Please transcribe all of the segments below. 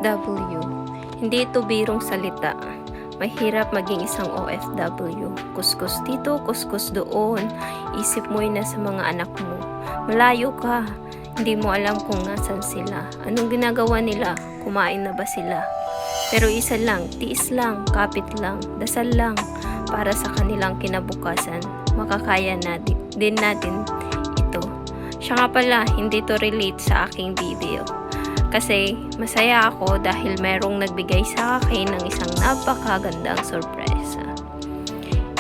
OFW. Hindi ito birong salita. Mahirap maging isang OFW. Kuskus dito, kuskus doon. Isip mo yun na sa mga anak mo. Malayo ka. Hindi mo alam kung nasan sila. Anong ginagawa nila? Kumain na ba sila? Pero isa lang, tiis lang, kapit lang, dasal lang para sa kanilang kinabukasan. Makakaya din natin ito. Siya nga pala, hindi to relate sa aking video. Kasi masaya ako dahil merong nagbigay sa akin ng isang napakagandang sorpresa.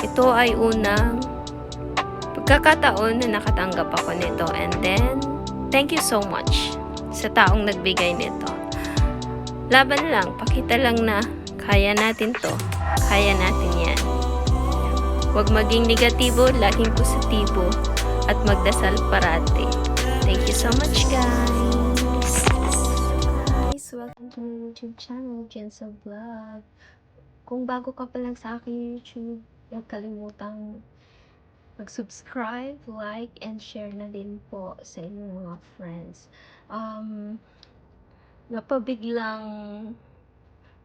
Ito ay unang pagkakataon na nakatanggap ako nito, and then thank you so much sa taong nagbigay nito. Laban lang, pakita lang na kaya natin to, kaya natin yan. Huwag maging negatibo, laging positibo, at magdasal parati. Thank you so much, guys! Welcome to my YouTube channel, Jensa Vlog. Kung bago ka pa lang sa aking YouTube, huwag kalimutang mag-subscribe, like, and share na din po sa inyong mga friends. Napabiglang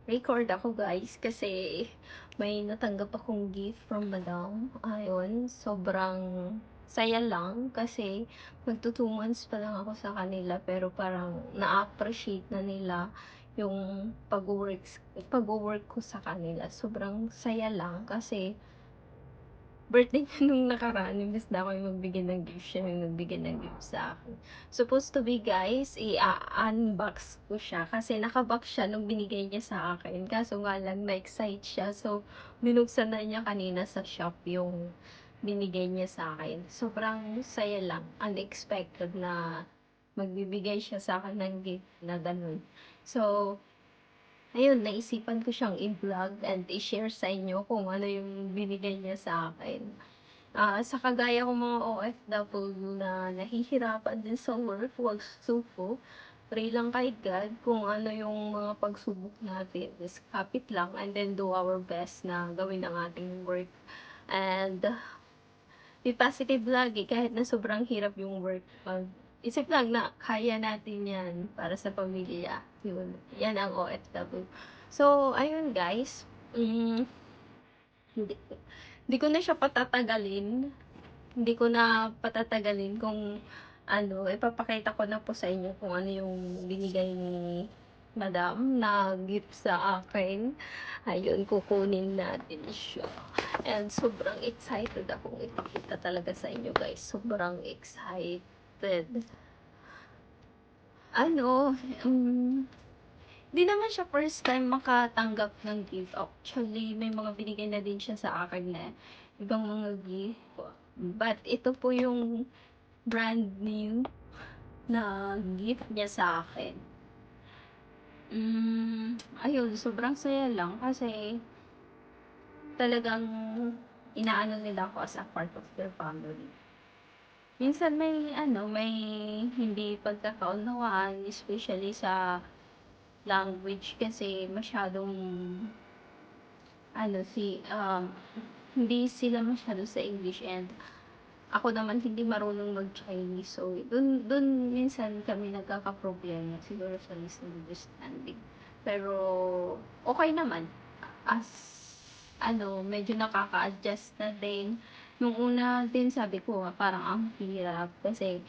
record ako, guys, kasi may natanggap akong gift from Madam. Ayun, sobrang saya lang kasi magto 2 months pa lang ako sa kanila, pero parang na-appreciate na nila yung pag-work ko sa kanila. Sobrang saya lang kasi birthday niya nung nakaraan, imbes na ako yung magbigay ng gift, siya yung nagbigay ng gift sa akin. Supposed to be, guys, i-unbox ko siya kasi nakabox siya nung binigay niya sa akin. Kaso nga lang, na-excite siya. So, binuksan na niya kanina sa shop yung binigay niya sa akin. Sobrang saya lang. Unexpected na magbibigay siya sa akin ng gift na ganun. So, ayun, naisipan ko siyang i-vlog and i-share sa inyo kung ano yung binigay niya sa akin. Sa kagaya kong mga OFW na nahihirapan din sa work, huwag susuko. Pray lang kay God kung ano yung mga pagsubok natin. Just kapit lang and then do our best na gawin ang ating work. And be positive lagi kahit na sobrang hirap yung work. Isip lang na kaya natin yan para sa pamilya. Yun. Yan ang OFW. So, ayun, guys. Hindi, hindi ko na siya patatagalin. Hindi ko na patatagalin kung ano, ipapakita ko na po sa inyo kung ano yung binigay ni Madam na gift sa akin. Ayun, kukunin natin siya. And sobrang excited akong ipakita talaga sa inyo, guys. Sobrang excited. Ano, di naman siya first time makatanggap ng gift. Actually, may mga binigay na din siya sa akin na ibang mga gift. But ito po yung brand new na gift niya sa akin. Ayun, sobrang saya lang kasi talagang inaano nila ako as a part of their family. Minsan may hindi pagkakaunawaan, especially sa language kasi masyadong hindi sila masyado sa English, and ako naman hindi marunong mag-Chinese. So, dun minsan kami nagkakaproblema siguro sa misunderstanding. Pero, okay naman. As, medyo nakaka-adjust na din. Nung una din sabi ko, parang ang hirap kasi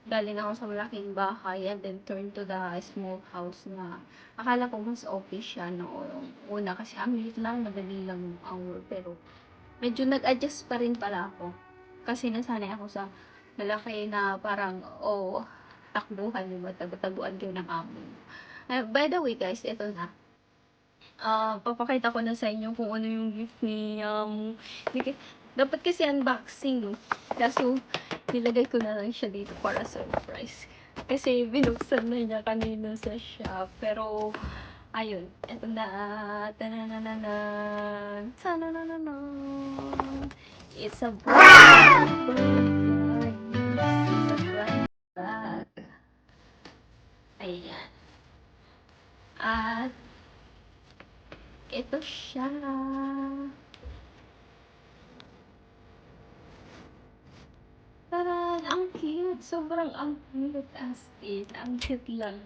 galing ako sa malaking bahay and then turn to the small house na akala ko mas okay siya noong una kasi ang liit lang, madali lang ang work. Pero, medyo nag-adjust pa rin pala ako. Kasi nasanay ako sa malaki na parang, takbuhan, diba? Taguan ko ng amo. By the way, guys, ito na. Papakita ko na sa inyo kung ano yung gift ni, dapat kasi unboxing. Kaso, nilagay ko na lang siya dito para surprise. Kasi binuksan na niya kanina sa shop. Pero, ayun, eto na. Tanananan. Tanananan. It's a brand bag. Ayan. At, ito siya. Taran! Ang cute! Sobrang ang cute as in. Ang cute lang.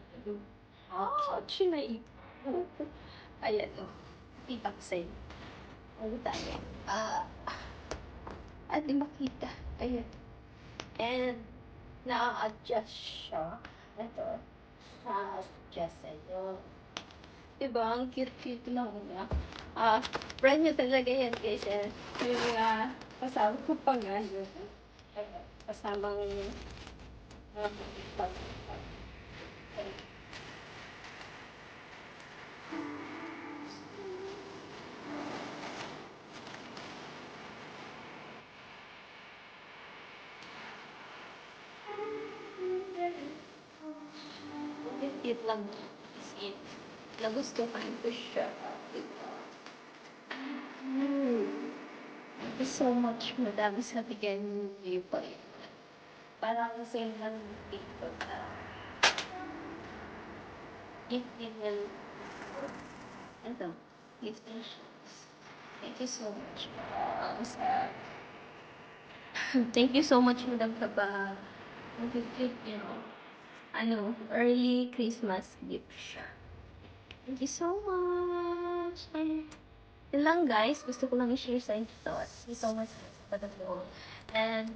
Chinay. Ayan, oh, kita ko sa'yo. Ano tayo? Di makita. Ayan. And, naa-adjust siya. Ito, naa-adjust sa'yo. Diba, ang cute-cute lang niya. Brand new talaga yan, guys. Yung mga kasama ko pa nga yun. Kasamang pag cute lang. Kasi, nagustuhan ko siya. Diba? Thank you so much, madam, sa bigay niyo po. Parang same lang dito na gift din yan. Ito, gift din siya. Thank you so much. Thank you so much, madam, sa mag-gift, early Christmas gift siya. Thank you so much. Yun lang, guys. Gusto ko lang i-share sa inyo to. Thank you so much sa panonood. And,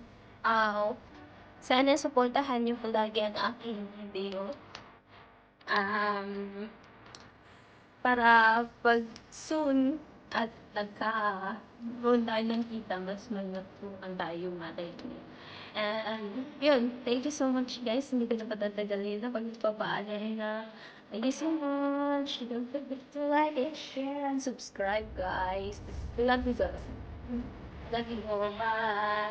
sana supportahan niyo palagi ang aking video. Um, para 'pag soon at nagkaroon tayo ng kita, mas magtulungan tayo malay mo. And yun, thank you so much, guys. Hindi ko na patatagalin na pagpapaalala na thank you so much. Don't forget to like and share and subscribe, guys. Love you guys. Love you all. Bye.